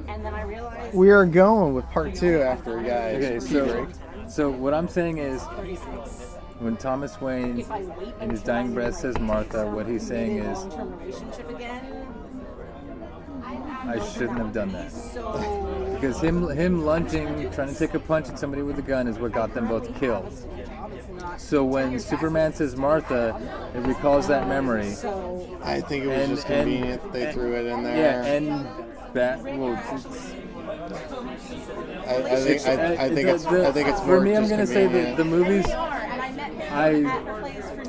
And then I realized We are going with part 2 after we got Okay, so what I'm saying is, when Thomas Wayne if I wait in his until dying I'm breath says Martha, what he's saying in a is, long-term relationship again. I shouldn't have done that. So Because him lunging, trying to take a punch at somebody with a gun is what got them both killed. So when Superman says Martha, it recalls that memory. I think it was just convenient they threw it in there. Yeah, and that I think it's for more me. I'm just gonna say convenient. that the movies.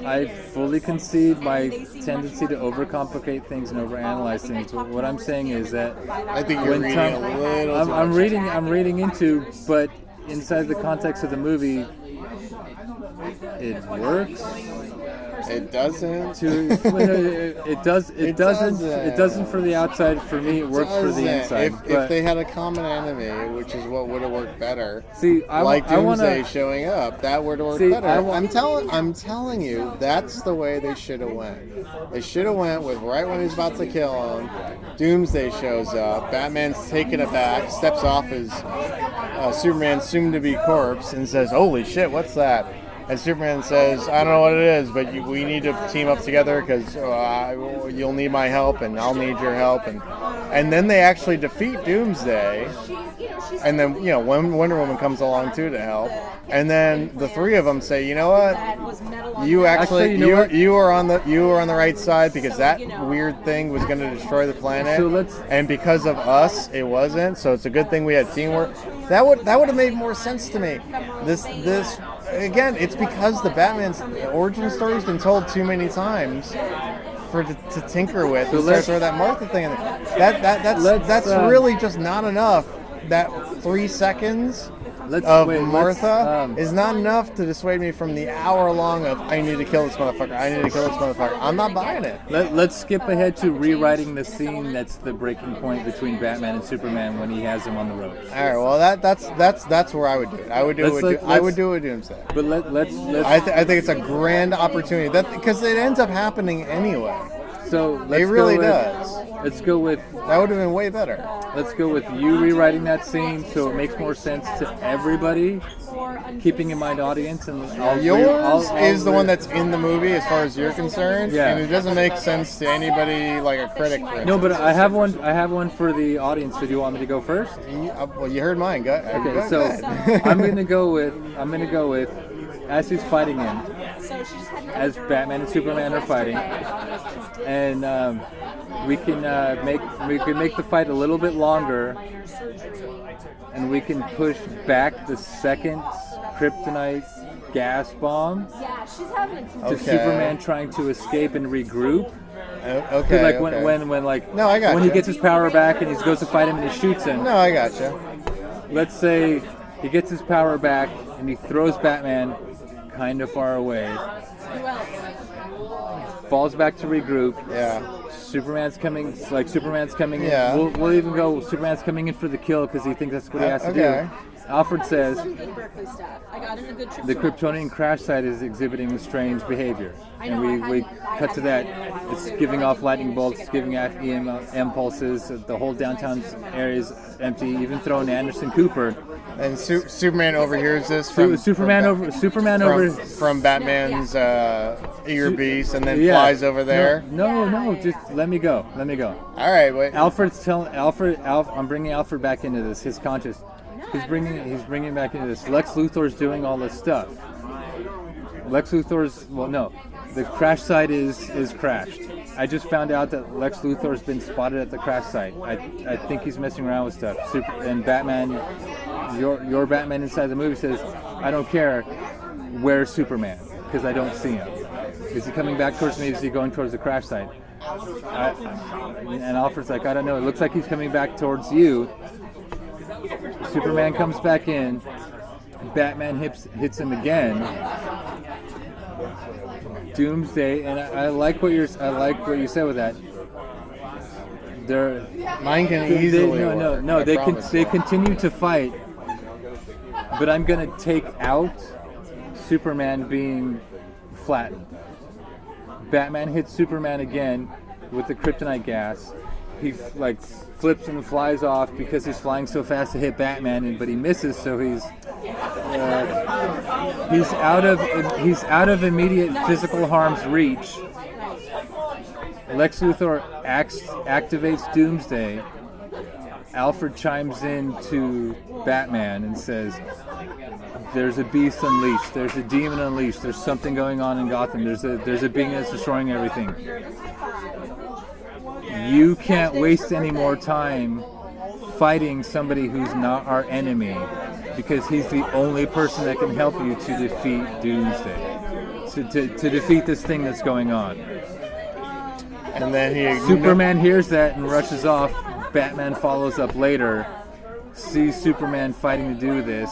I fully concede my tendency to overcomplicate things and overanalyze things. But what I'm saying is that I think you're reading a little. I'm reading into, but inside the context of the movie, it works. It doesn't. It doesn't for the outside. For me, it works for the inside. If they had a common enemy, which is what would have worked better. See, like Doomsday showing up, that would have worked better. I'm telling you, that's the way they should have went. They should have went with right when he's about to kill him. Doomsday shows up. Batman's taken aback, steps off his Superman's soon-to-be corpse, and says, "Holy shit, what's that?" And Superman says, "I don't know what it is, but we need to team up together because you'll need my help and I'll need your help." And then they actually defeat Doomsday. And then, when Wonder Woman comes along too to help. And then the three of them say, "You know what? You actually you were on the right side because that weird thing was going to destroy the planet. And because of us, it wasn't. So it's a good thing we had teamwork." That would have made more sense to me. This again, it's because the Batman's origin story's been told too many times to tinker with and start throw that Martha thing in there. That's really just not enough. That 3 seconds of Martha is not enough to dissuade me from the hour long of I need to kill this motherfucker. I'm not buying it. Let's skip ahead to rewriting the scene that's the breaking point between Batman and Superman when he has him on the road. All right, well that's where I would do it. I would do it with Doomsday. But let's I think it's a grand opportunity because it ends up happening anyway. So it really does. Let's go with that would have been way better. Let's go with you rewriting that scene so it makes more sense to everybody, keeping in mind audience. And yours is the one that's in the movie as far as you're concerned, yeah. And it doesn't make sense to anybody like a critic. For no, but I have one for the audience. So do you want me to go first? Well, you heard mine. Okay, so I'm gonna go with as he's fighting him, as Batman and Superman are fighting, and we can make the fight a little bit longer, and we can push back the second kryptonite gas bomb to Superman trying to escape and regroup. Okay. When he gets his power back and he goes to fight him and he shoots him. No, I gotcha. Let's say he gets his power back and he throws Batman kind of far away. Falls back to regroup. Yeah. Superman's coming in. Yeah. We'll even go. Superman's coming in for the kill because he thinks that's what he has to do. Alfred says the Kryptonian crash site is exhibiting strange behavior, and we cut to that. It's giving off lightning bolts, it's giving off EM impulses. The whole downtown area is empty. Even throwing Anderson Cooper. And Superman overhears this from Batman's earpiece, and then flies over there. No, just let me go. All right, wait. Alfred's telling Alfred. I'm bringing Alfred back into this. His conscious. He's bringing back into this. Lex Luthor's doing all this stuff. The crash site is crashed. I just found out that Lex Luthor's been spotted at the crash site. I think he's messing around with stuff. And Batman, your Batman inside the movie says, "I don't care. Where's Superman? Because I don't see him. Is he coming back towards me? Is he going towards the crash site?" And Alfred's like, "I don't know. It looks like he's coming back towards you." Superman comes back in. Batman hits him again. Doomsday, and I like what you said with that. Mine can easily. No. They continue to fight, but I'm gonna take out Superman being flattened. Batman hits Superman again with the kryptonite gas. He flips and flies off because he's flying so fast to hit Batman, but he misses, so he's out of immediate physical harm's reach. Lex Luthor activates Doomsday. Alfred chimes in to Batman and says, "There's a beast unleashed. There's a demon unleashed. There's something going on in Gotham. There's a being that's destroying everything. You can't waste any more time fighting somebody who's not our enemy, because he's the only person that can help you to defeat Doomsday, to defeat this thing that's going on." And then Superman hears that and rushes off. Batman follows up later, sees Superman fighting to do this.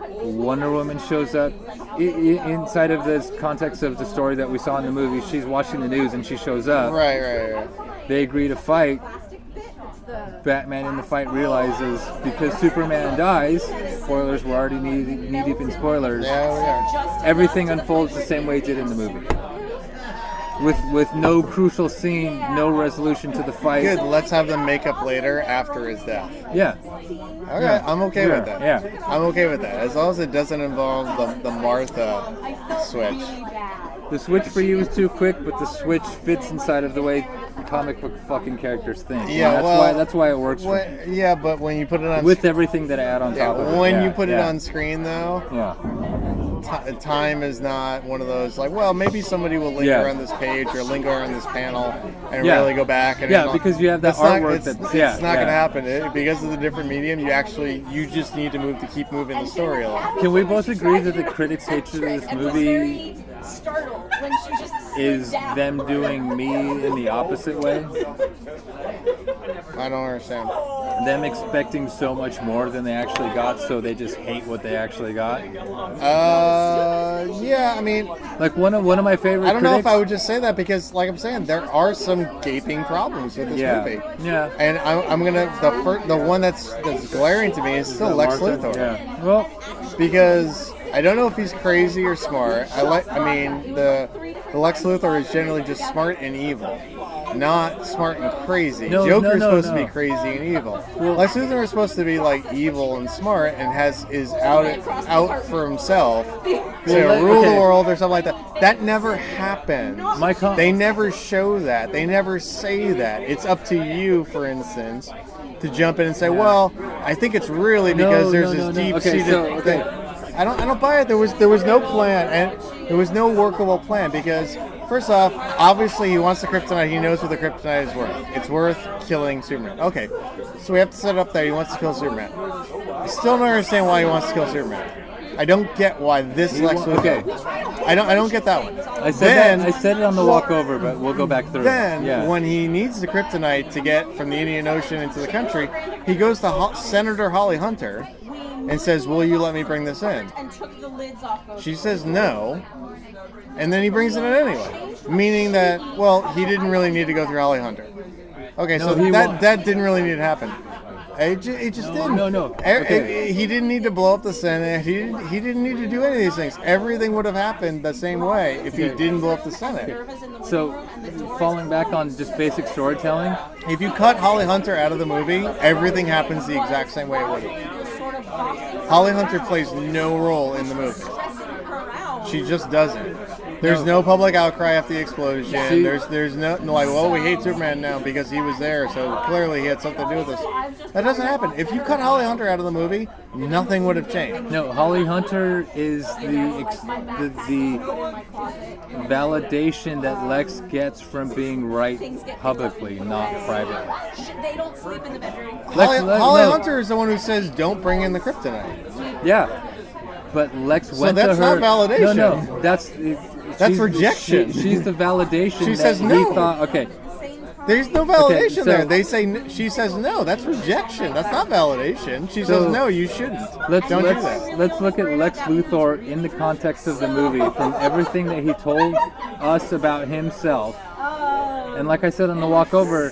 Wonder Woman shows up. Inside of this context of the story that we saw in the movie, she's watching the news and she shows up. Right. They agree to fight. Batman in the fight realizes because Superman dies, spoilers, we're already knee deep in spoilers, Yeah, we are. everything unfolds the same way it did in the movie. With no crucial scene, no resolution to the fight. Good, let's have them make up later after his death. Yeah. Okay, Yeah. I'm okay with that. Yeah. I'm okay with that. As long as it doesn't involve the Martha switch. The switch for you is too quick, but the switch fits inside of the way comic book fucking characters think. Yeah, And that's why it works for yeah, but when you put it on with everything that I add on top of it. when Yeah, you put it yeah. on screen though, Yeah. time is not one of those like, well, maybe somebody will linger Yeah. on this page or linger on this panel and Yeah. really go back and Yeah, because you have that That's not- artwork it's, that's it's not going to happen because of the different medium. You just need to keep moving the story along. Can we both agree that the critics' hatred of this movie is them doing me in the opposite way? I don't understand. Them expecting so much more than they actually got, so they just hate what they actually got. Yeah, I mean, Like one of my favorite. I don't know if critics- I would just say that because, like I'm saying, there are some gaping problems with this Yeah. movie. Yeah. And I'm gonna the one that's glaring to me is still Lex Martha? Luthor. Yeah. Well, Because I don't know if he's crazy or smart. I mean, the Lex Luthor is generally just smart and evil, not smart and crazy. Joker's supposed to be crazy and evil. Well, Lex Luthor is supposed to be like evil and smart and is out for himself to rule the world or something like that. That never happens. They never show that. They never say that. It's up to you, for instance, to jump in and say, "Well, I think it's really because there's this deep-seated thing." I don't buy it. There was no plan, and there was no workable plan because, first off, obviously he wants the kryptonite. He knows what the kryptonite is worth. It's worth killing Superman. Okay, so we have to set up that he wants to kill Superman. I still don't understand why he wants to kill Superman. I don't get why this Lex Luthor. okay. I don't get that one. I said it on the walk over, but we'll go back through. Then, when he needs the kryptonite to get from the Indian Ocean into the country, he goes to Senator Holly Hunter and says, "Will you let me bring this in?" She says no, and then he brings it in anyway, meaning that, well, he didn't really need to go through Holly Hunter. Okay, so that didn't really need to happen. It just didn't. No. Okay. He didn't need to blow up the Senate. He didn't need to do any of these things. Everything would have happened the same way if he didn't blow up the Senate. So, falling back on just basic storytelling, If you cut Holly Hunter out of the movie, everything happens the exact same way it would have. Holly Hunter plays no role in the movie. She just doesn't. There's no public outcry after the explosion. There's no like, well, we hate Superman now because he was there, so clearly he had something to do with this. That doesn't happen. If you cut Holly Hunter out of the movie, nothing would have changed. no. Holly Hunter is the validation that Lex gets from being right publicly, not privately. They don't sleep in the bedroom. Holly Hunter is the one who says, "Don't bring in the kryptonite." Yeah, but Lex went to her. that's not validation. No, that's rejection. She's the validation. She that says he no. thought, okay. There's no validation so- there. She says no. That's rejection. That's not validation. She says no. You shouldn't. Don't do that. Let's look at Lex Luthor in the context of the movie, from everything that he told us about himself. And like I said on the walk over,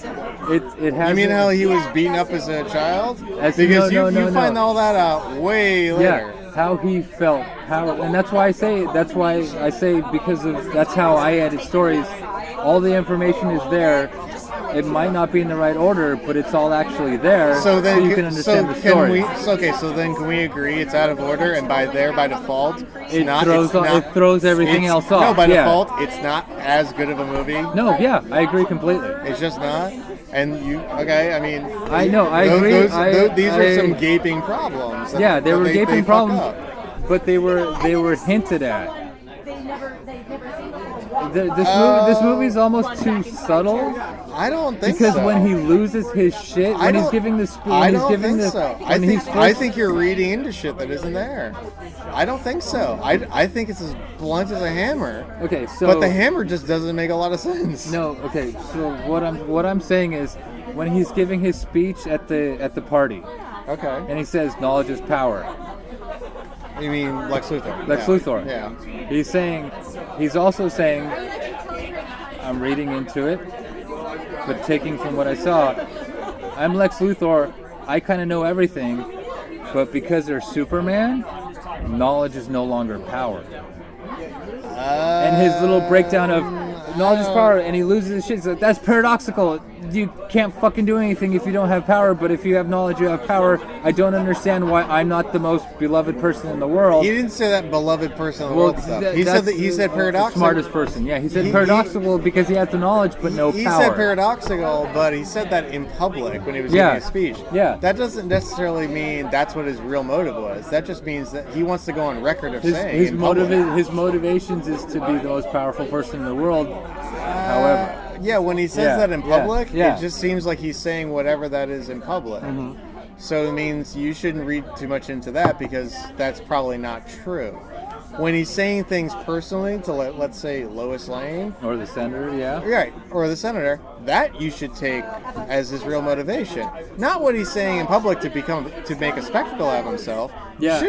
it has. You mean how he was beaten up as a child? Because you find all that out way later. Yeah, how he felt, and that's why I say because of that's how I edit stories. All the information is there. It might not be in the right order, but it's all actually there, so you can understand the story. So then can we agree it's out of order, and by default, it throws everything else off. No, by default, it's not as good of a movie. No, yeah, I agree completely. It's just not. And I mean, I know, I agree. These are some gaping problems. They were gaping problems, but they were hinted at. This movie's almost too subtle. I don't think because so. when he loses his shit, when he's giving the speech, I think you're reading into shit that isn't there. I don't think so. I think it's as blunt as a hammer. Okay, so but the hammer just doesn't make a lot of sense. No, okay. So what I'm saying is, when he's giving his speech at the party, okay, and he says knowledge is power. You mean Lex Luthor? Lex Luthor. Yeah. He's also saying, I'm reading into it, but taking from what I saw, I'm Lex Luthor, I kind of know everything, but because they're Superman, knowledge is no longer power. And his little breakdown of knowledge is power, and he loses his shit. He's like, that's paradoxical. You can't fucking do anything if you don't have power, but if you have knowledge, you have power. I don't understand why I'm not the most beloved person in the world. He didn't say that beloved person in the world stuff. He said paradoxical. Smartest person. Yeah, he said paradoxical because he had the knowledge but no power. He said paradoxical, but he said that in public when he was giving his speech. Yeah. That doesn't necessarily mean that's what his real motive was. That just means that he wants to go on record of saying his motivations is to be the most powerful person in the world. However. Yeah, when he says that in public, it just seems like he's saying whatever that is in public. Mm-hmm. So it means you shouldn't read too much into that because that's probably not true. When he's saying things personally to, let's say, Lois Lane. Or the senator, Right, or the senator, that you should take as his real motivation. Not what he's saying in public to make a spectacle out of himself. Yeah,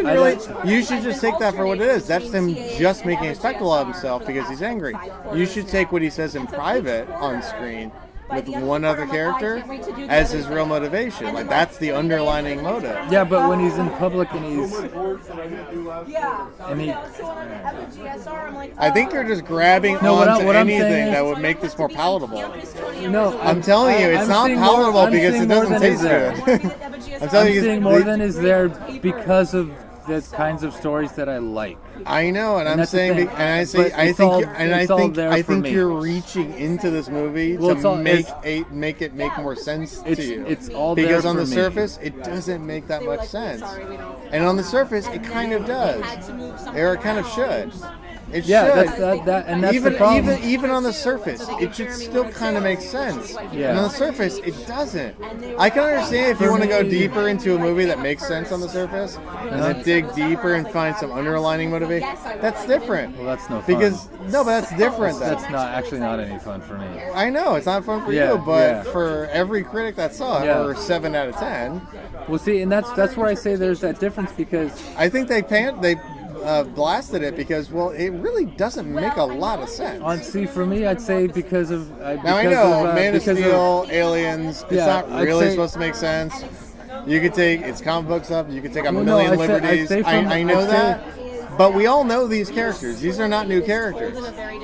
you should just take that for what it is. That's him just making a spectacle out of himself because he's angry. You should take what he says in private on screen with one other character as his real motivation. Like, that's the underlining motive. Yeah, but when he's in public and I think you're just grabbing onto anything that would make this more palatable. No, I'm telling you, it's not palatable because it doesn't taste good. I'm seeing more than is there because of the kinds of stories that I like. I know, and I'm saying, I think you're reaching into this movie to make it make more sense to you. It's all because there on the for me. surface, it doesn't make that much sense, and on the surface, it kind of does, or it kind of should. It should. That's even, the problem. Even on the surface, it should still kind of make sense. Yeah. And on the surface, it doesn't. I can understand if you want to go deeper into a movie that makes sense on the surface, and then dig deeper and find some underlining motivation. That's different. Well, that's no fun. But that's different. That's not any fun for me. I know it's not fun for you, but for every critic that saw it, or 7 out of 10. Well, see, and that's where I say there's that difference because I think they blasted it because, well, it really doesn't make a lot of sense. For me, I'd say because of... Now, I know, Man of Steel, Aliens, it's not really supposed to make sense. You could take, it's comic book stuff, you could take a million liberties. I know that, but we all know these characters. These are not new characters.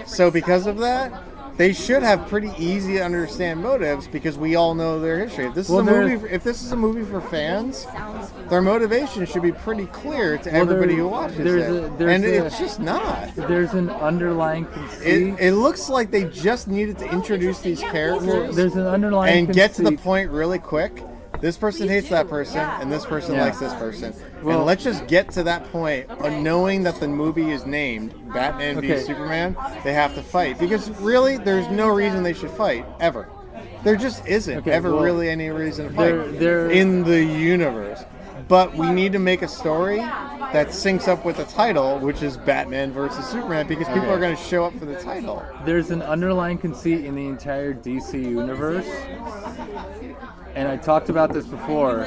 So because of that, they should have pretty easy to understand motives because we all know their history. If this is a movie for fans, their motivation should be pretty clear to everybody who watches it. And it's just not. There's an underlying conceit. It looks like they just needed to introduce these characters there's an underlying and get to the point really quick. This person hates that person, and this person likes this person. Well, and let's just get to that point of knowing that the movie is named Batman v Superman. They have to fight. Because really, there's no reason they should fight, ever. There just isn't really any reason to fight in the universe. But we need to make a story that syncs up with the title, which is Batman versus Superman, because people are going to show up for the title. There's an underlying conceit in the entire DC universe. And I talked about this before.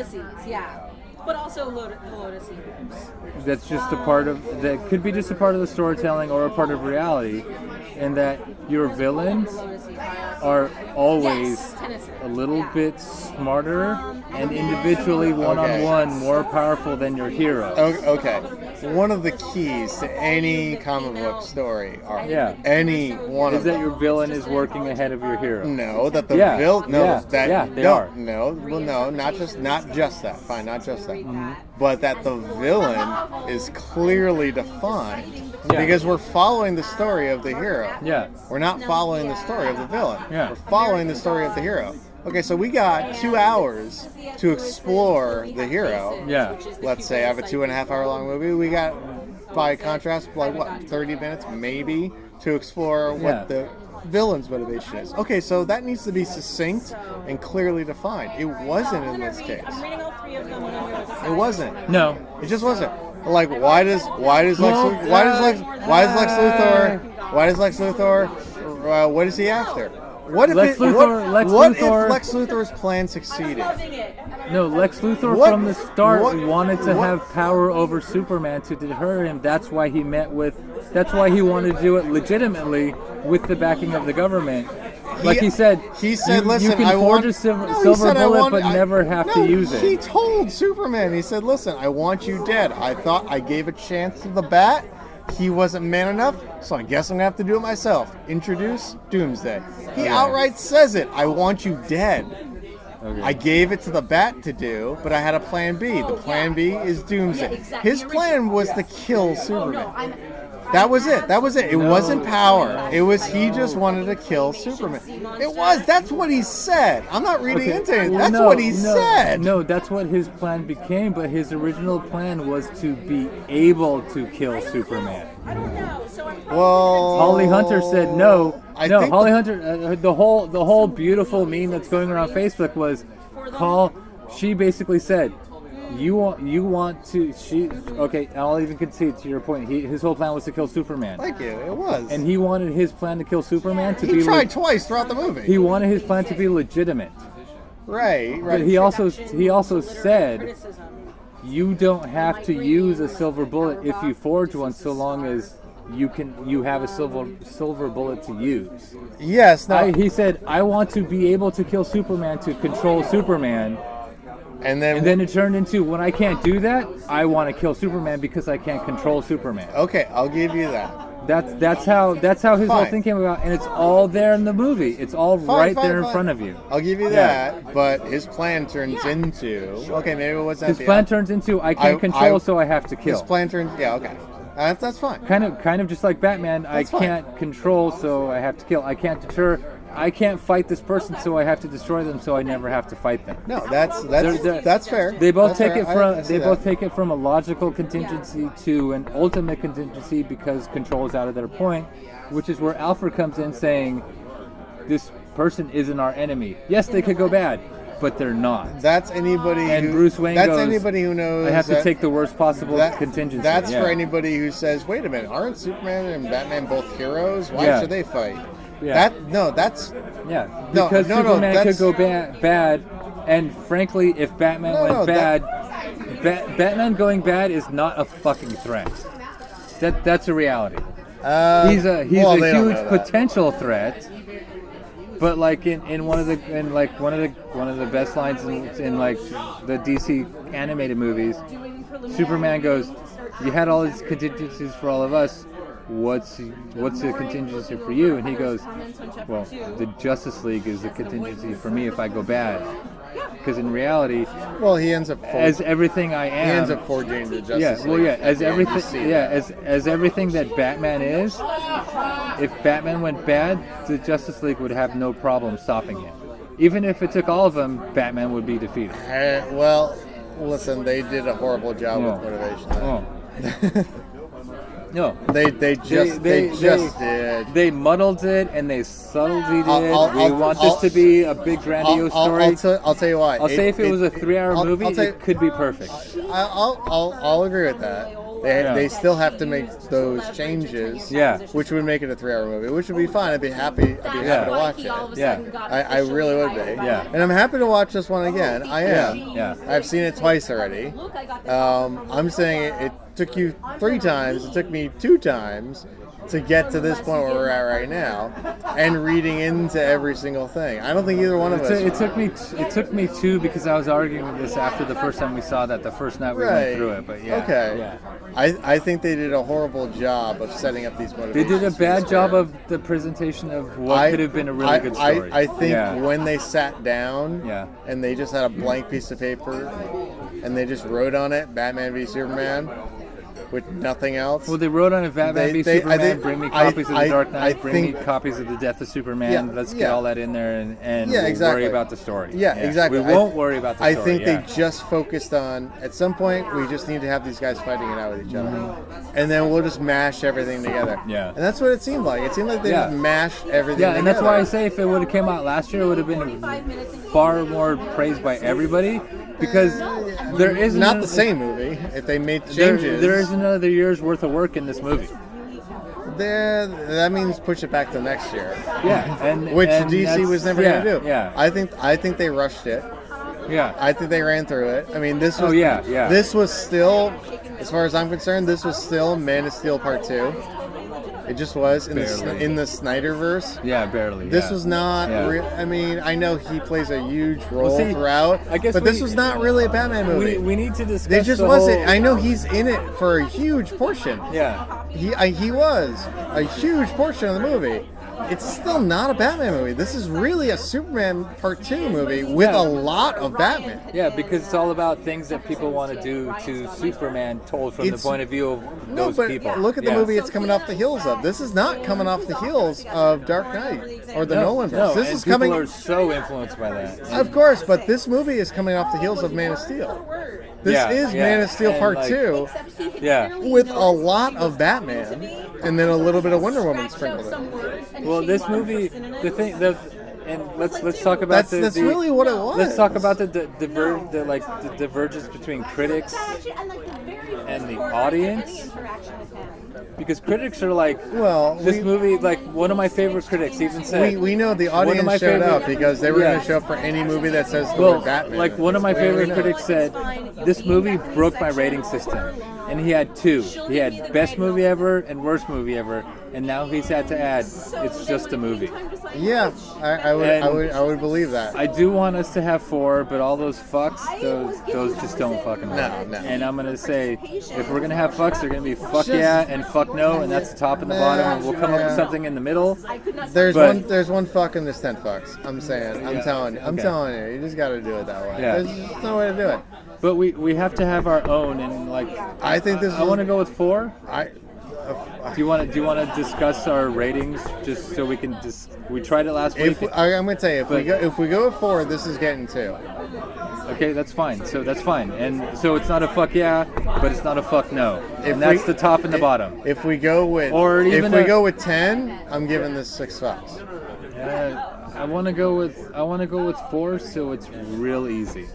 But also Lotus Universe. That's just a part of that could be just a part of the storytelling or a part of reality, and that your villains are always a little bit smarter and individually one-on-one more powerful than your hero. Okay. one of the keys to any comic book story. Yeah. Any one Is of that them. your villain is working ahead of your hero? No, that the Yeah. villain. No, Yeah. that Yeah, they no, are. no, well, no, not just that. Fine, not just that. But that the villain is clearly defined Yeah. because we're following the story of the hero. Yeah. We're not following the story of the villain. Yeah. We're following the story of the hero. Okay, so we got 2 hours to explore the hero. Yeah. Let's say I have a 2.5 hour long movie. We got, by contrast, like what, 30 minutes maybe to explore what Yeah. the villain's motivation is. Okay, so that needs to be succinct and clearly defined. It wasn't in this case. I'm reading all three of them when I'm ready. It wasn't. No. It just wasn't. Like, why does Lex Luthor? What is he after? What if Lex Luthor- Lex Luthor's plan succeeded? No, Lex Luthor What- from the start what- wanted to what- have power over Superman to deter him. That's why he that's why he wanted to do it legitimately with the backing of the government. Like he said, listen, you can I forge want a silver he said, bullet, but never have to use it. He told Superman, he said, listen, I want you dead. I thought I gave a chance to the Bat. He wasn't man enough, so I guess I'm going to have to do it myself. Introduce Doomsday. He outright says it. I want you dead. Okay. I gave it to the Bat to do, but I had a plan B. The plan B is Doomsday. His plan was to kill Superman. That was it. It wasn't power. It was he just wanted to kill Superman. It was. That's what he said. I'm not reading into it. Well, That's no, what he no, said. No, that's what his plan became, but his original plan was to be able to kill Superman. I don't know. So I'm Well, Holly Hunter said no. I No, think Holly Hunter. The whole beautiful meme that's going around Facebook was She basically said, you want to. She okay. I'll even concede to your point. His whole plan was to kill Superman. Thank you. It was. And he wanted his plan to kill Superman to be. He tried twice throughout the movie. He wanted his plan to be legitimate. Right. But he also said, you don't have to use a silver bullet if you forge one, so long as you have a silver bullet to use. Yes. No. He said, I want to be able to kill Superman to control Superman. And then it turned into, when I can't do that, I want to kill Superman because I can't control Superman. Okay, I'll give you that. That's how his whole Fine. thing came about, and it's all there in the movie. It's all Fine, there in fine. front of you. I'll give you Yeah. that, but his plan turns into okay. Maybe it wasn't His plan turns into, I can't control, so I have to kill. His plan turns okay. That's fine. Kind of just like Batman. That's I fine. can't control, so I have to kill. I can't deter. I can't fight this person, so I have to destroy them, so I never have to fight them. No, that's fair. They both That's take fair. it from take it from a logical contingency to an ultimate contingency because control is out of their point, which is where Alfred comes in saying, "This person isn't our enemy. Yes, they could go bad, but they're not." That's anybody. And Bruce Wayne That's goes, anybody who knows. I have to that- take the worst possible contingency. That's Yeah. for anybody who says, "Wait a minute, aren't Superman and Batman both heroes? Why Yeah. should they fight?" Yeah. That's Yeah, No, because no, Superman that's- could go bad, and frankly, if Batman went bad, Batman going bad is not a fucking threat. That's a reality. He's a well, they don't huge know that. potential threat, but like in one of the best lines in like the DC animated movies, Superman goes, "You had all these contingencies for all of us. What's the contingency for you?" And he goes, "Well, the Justice League is the contingency for me if I go bad." Because in reality, well, he ends up as everything I am, he ends up forging the Justice yeah, League. well, yeah, as Yeah, you everything, see yeah, that. as everything that Batman is. If Batman went bad, the Justice League would have no problem stopping him. Even if it took all of them, Batman would be defeated. Well, listen, they did a horrible job No. with motivation. Oh. No, They just did. They muddled it and they subtly did. I'll- We want I'll- this to be a big grandiose story. I'll tell you why. I'll say if it was a 3-hour movie, I'll tell you- it could be perfect. I'll agree with that. They still have to make those changes. Yeah. Which would make it a 3-hour movie, which would be fine. I'd be happy Yeah. to watch it. Yeah. I really would be. Yeah. And I'm happy to watch this one again. I am. Yeah. I've seen it twice already. I'm saying it took you 3 times. It took me 2 times. to get to this point where we're at right now, and reading into every single thing. I don't think either one of us. It took me two, because I was arguing with this after the first time we saw that the first night we went through it. But yeah, okay. Yeah. I think they did a horrible job of setting up these motivations. They did a bad job of the presentation of what could have been a really good story. I think when they sat down and they just had a blank piece of paper and they just wrote on it Batman v Superman with nothing else. Well, they wrote on it Batman v Superman, bring me copies of The Dark Knight, bring me copies of The Death of Superman. Let's get all that in there and we'll worry about the story. Yeah, exactly. We won't worry about the story. I think they just focused on, at some point, we just need to have these guys fighting it out with each other. And then we'll just mash everything together. Yeah. And that's what it seemed like. It seemed like they just mashed everything together. Yeah, and that's why I say if it would have come out last year, it would have been far more praised by everybody. Because there is not the same movie if they made changes. There is another year's worth of work in this movie. That means push it back to next year. Yeah, which DC was never going to do. Yeah, I think they rushed it. Yeah, I think they ran through it. I mean, this was. yeah. This was still, as far as I'm concerned, this was still Man of Steel Part 2. It just was in the Snyderverse. Yeah, barely. This was not. I mean, I know he plays a huge role throughout, but this was not really a Batman movie. We need to discuss. It just wasn't. I know he's in it for a huge portion. Yeah, he was a huge portion of the movie. It's still not a Batman movie. This is really a Superman Part 2 movie with a lot of Batman. Yeah, because it's all about things that people want to do to Superman told from the point of view of those people. Look at the movie it's coming off the heels of. This is not coming off the heels of Dark Knight or the Nolan verse. This is coming. People are so influenced by that. Of course, but this movie is coming off the heels of Man of Steel. This is Man of Steel Part 2 with a lot of Batman and then a little bit of Wonder Woman sprinkled in. Well, this movie, and let's talk about that's really what it was. Let's talk about the divergence between critics and the audience. Because critics are like, this movie, like one of my favorite critics even said. We know the audience showed up because they were going to show up for any movie that says the word Batman. Like one of my favorite critics said, this movie broke my rating system. And he had two. He had best movie ever and worst movie ever. And now he's had to add, it's just a movie. Yeah, I would believe that. I do want us to have 4, but all those fucks, those just don't fucking work. No. And I'm gonna say, if we're gonna have fucks, they're gonna be fuck yeah and fuck no, and that's the top and the bottom, and we'll come up with something in the middle. There's one fuck and there's 10 fucks. I'm saying, I'm telling you, you just gotta do it that way. Yeah. There's just no way to do it. But we have to have our own, and like I think this. I want to go with 4. Do you want to discuss our ratings just so we can we tried it last week? I'm going to tell you, if we go with 4, this is getting 2. Okay, that's fine. So that's fine. And so it's not a fuck yeah, but it's not a fuck no. And that's the top and the bottom. If we go with go with 10, I'm giving this 6 fucks. I want to go with 4, so it's real easy.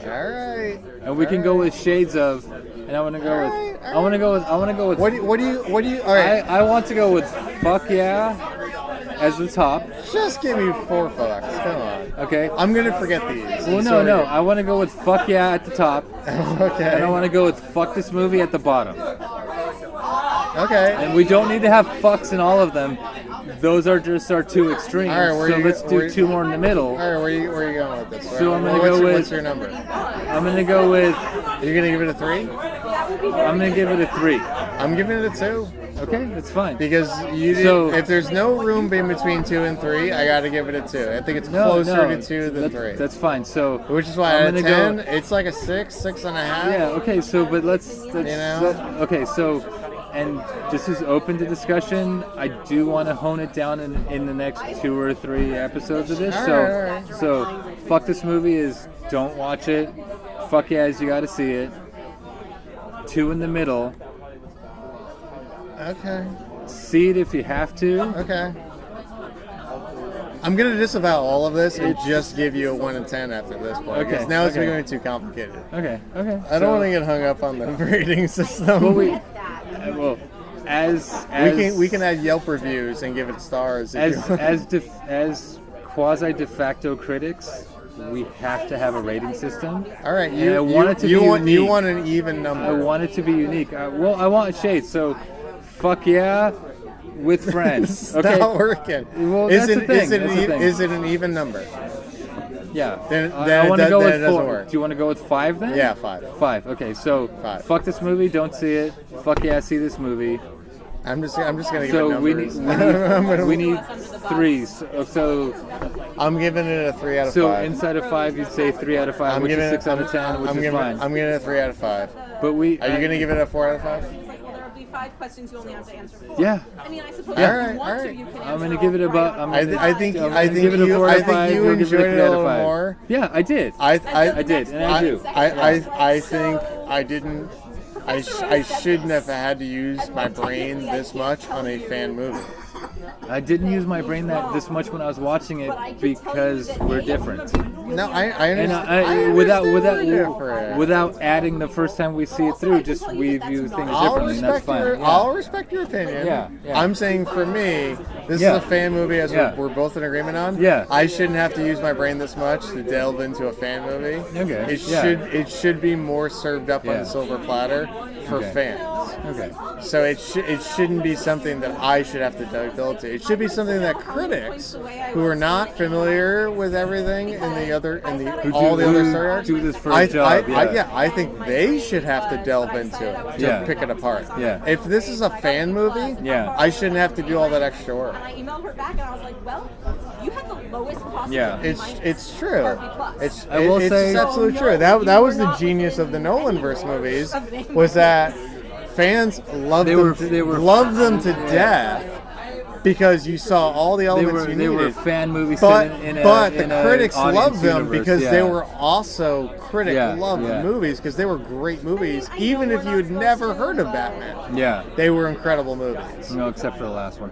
All right. And we can go with shades of, and I want to go with. I want to go with. What do you? All right. I want to go with fuck yeah as the top. Just give me 4 fucks. Come on. Okay. I'm gonna forget these. Well, no. I want to go with fuck yeah at the top. Okay. And I want to go with fuck this movie at the bottom. Okay. And we don't need to have fucks in all of them. Those are just our 2 extremes. All right, so let's do 2 more in the middle. All right, where are you going with this? So I'm gonna go with. What's your number? I'm gonna go with. Are you gonna give it a 3? I'm gonna give it a 3. I'm giving it a 2. Okay, that's fine. Because if there's no room in between 2 and 3, I gotta give it a 2. I think it's closer to 2 than 3. That's fine. So which is why out of 10, it's like a 6.5. Yeah. Okay. So, but let's okay. So. And this is open to discussion. I do want to hone it down in the next 2 or 3 episodes of this. All right. So fuck this movie is don't watch it. Fuck yeah, you got to see it. 2 in the middle. Okay. See it if you have to. Okay. I'm going to disavow all of this and just give you a 1 in 10 after this point. Okay. Because now it's becoming too complicated. Okay. I don't want to get hung up on the rating system. Well, we can add Yelp reviews and give it stars. As quasi de facto critics, we have to have a rating system. All right, you want an even number. I want it to be unique. I want shades. So, fuck yeah, with friends. It's Okay. not working. Well, that's the thing. Is it an even number? Yeah. Then I want to go then with it doesn't 4. work. Do you want to go with 5 then? Yeah, 5. 5. Okay, so 5. fuck this movie. Don't see it. Fuck yeah, see this movie. I'm just gonna give it So numbers. we need 3s. So I'm giving it a 3 out of 5. So inside of 5, you'd say 3 out of 5, which is 6 out of 10, which is fine. I'm giving it a 3 out of 5. But Are you gonna give it a 4 out of 5? Well, there will be 5 questions you only have to answer 4. Yeah. I mean, I suppose Yeah. if you Alright, want to, alright. you can answer I'm gonna give it a all bu- right. I think give it a 4 out of 5. you You'll give enjoyed it a it 3 a out of little 5. more. Yeah, I did. I did, and I do. I think I didn't. I shouldn't have had to use my brain this much on a fan movie. I didn't use my brain this much when I was watching it because we're different. No, I And understand. without adding the first time we see it through, just we view things differently, and that's fine. I'll respect your opinion. Yeah. I'm saying for me, this Yeah. is a fan movie, as Yeah. we're both in agreement on. Yeah. I shouldn't have to use my brain this much to delve into a fan movie. Okay. It should be more served up on Yeah. a silver platter for Okay. fans. Okay. So it shouldn't be something that I should have to dive into. It should be something that critics who are not familiar with everything in the other all the other story arcs do this for a job. I think they should have to delve into it to Yeah. pick it apart. Yeah. If this is a fan movie, Yeah. I shouldn't have to do all that extra work. And I emailed her back and I was like, well, you had the lowest possible. Yeah. It's true. It's I will say- absolutely true. That was the genius of the Nolanverse movies, was that fans loved them to death because you saw all the elements you They needed. were fan movies But in a the critics audience loved them universe, because yeah. they were also loved Yeah. movies because they were great movies, even if you had never heard of Batman. Yeah. They were incredible movies. No, except for the last one.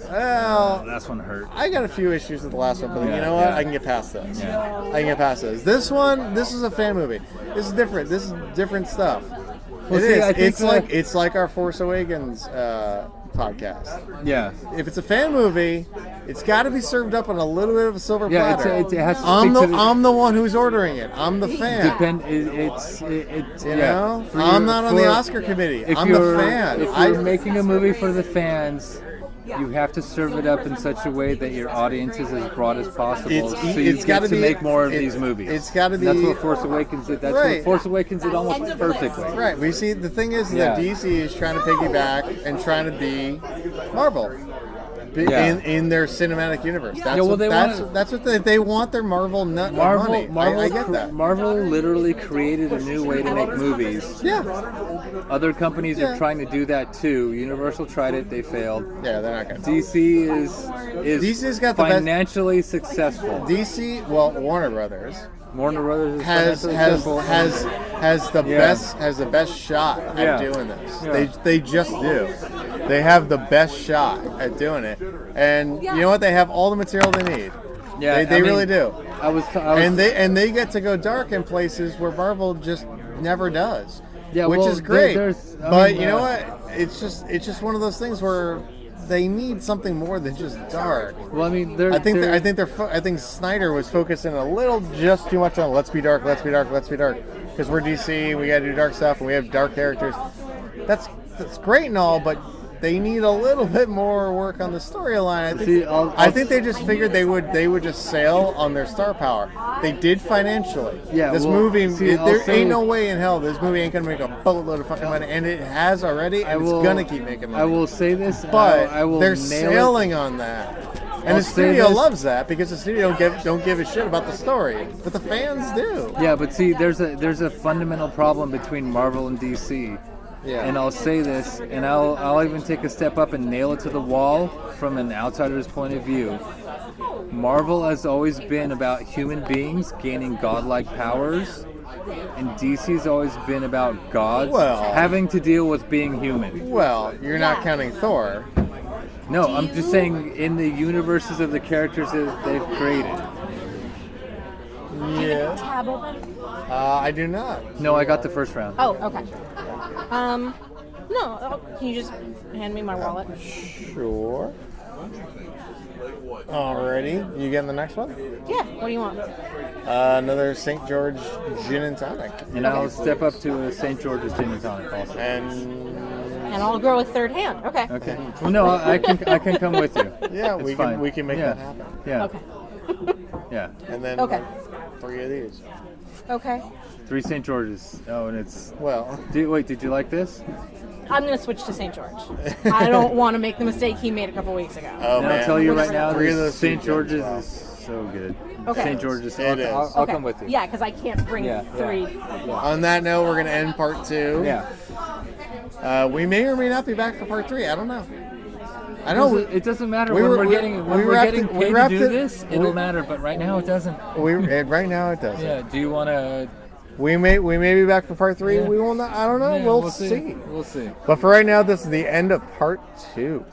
Well, The last one hurt. I got a few issues with the last one, but Yeah, you know what? yeah. I can get past those. Yeah. I can get past those. This is a fan movie. This is different. This is different stuff. Well, It see, is. I think It's like our Force Awakens podcast. Yeah. If it's a fan movie, it's got to be served up on a little bit of a silver Yeah, platter. it has to I'm speak to the... I'm the one who's ordering it. I'm the fan. It's You know, I'm not on the Oscar committee. I'm the fan. If you're making a movie for the fans, you have to serve it up in such a way that your audience is as broad as possible. So you get to make more of these movies. It's got to be. That's what Force Awakens did. That's Right. what Force Awakens did almost perfectly. Right. We see the thing is Yeah. that DC is trying to piggyback and trying to be Marvel. Yeah. In their cinematic universe. That's well, that's what they want their Marvel money. I get that. Marvel literally created a new way to make movies. Yeah. Other companies Yeah. are trying to do that too. Universal tried it, they failed. Yeah, they're not gonna. DC is DC's got the best- financially successful. DC, well, Warner Brothers Warner Brothers is has the best shot at Yeah. doing this. Yeah. They just do. They have the best shot at doing it, and you know what? They have all the material they need. Yeah, they really do. I was And they get to go dark in places where Marvel just never does. Yeah, which well, is great. I mean, you know what? It's just one of those things where they need something more than just dark. Well, I mean, I think Snyder was focusing a little just too much on let's be dark, because we're DC, we got to do dark stuff, and we have dark characters. That's great and all, but they need a little bit more work on the storyline. I think they just figured they would just sail on their star power. They did financially. Yeah, this well, movie, there also- ain't no way in hell this movie ain't gonna make a boatload of fucking money, and it has already, and it's gonna keep making money. I will say this, but I will they're nail sailing on that. And the say studio this. loves that because the studio don't give a shit about the story, but the fans do. Yeah, but see, there's a fundamental problem between Marvel and DC. Yeah. And I'll say this, and I'll even take a step up and nail it to the wall from an outsider's point of view. Marvel has always been about human beings gaining godlike powers, and DC's always been about gods having to deal with being human. Well, you're not counting Thor. No, I'm just saying in the universes of the characters that they've created. Yeah. Tab open? I do not. No, I got the first round. Oh, okay. No, can you just hand me my wallet? Sure. Alrighty, you getting the next one? Yeah. What do you want? Another St. George gin and tonic. And I'll step up to a St. George's gin and tonic also. And I'll go with third hand. Okay. Okay. Well, no, I can come with you. Yeah, It's we fine. can make that happen. Yeah. Okay. Yeah. And then Okay. 3 of these. Okay. 3 St. George's. Oh, and it's. Well, Wait, did you like this? I'm going to switch to St. George. I don't want to make the mistake he made a couple weeks ago. oh And man, I'll tell you right now, 3 of this those St. George's well. is so good. Okay. St. George's. It is. I'll Okay. come with you. Yeah, because I can't bring Yeah, 3. On that note, we're gonna end part 2. Yeah. We may or may not be back for part 3. I don't know. I know It doesn't matter we when were- we're we- getting we wrapped paid it- we to wrapped do it- this. we- It'll matter, but right now it doesn't. right now it doesn't. Yeah. Do you want to? We may be back for part 3. Yeah. We will not. I don't know. Yeah, we'll see. We'll see. But for right now, this is the end of part 2.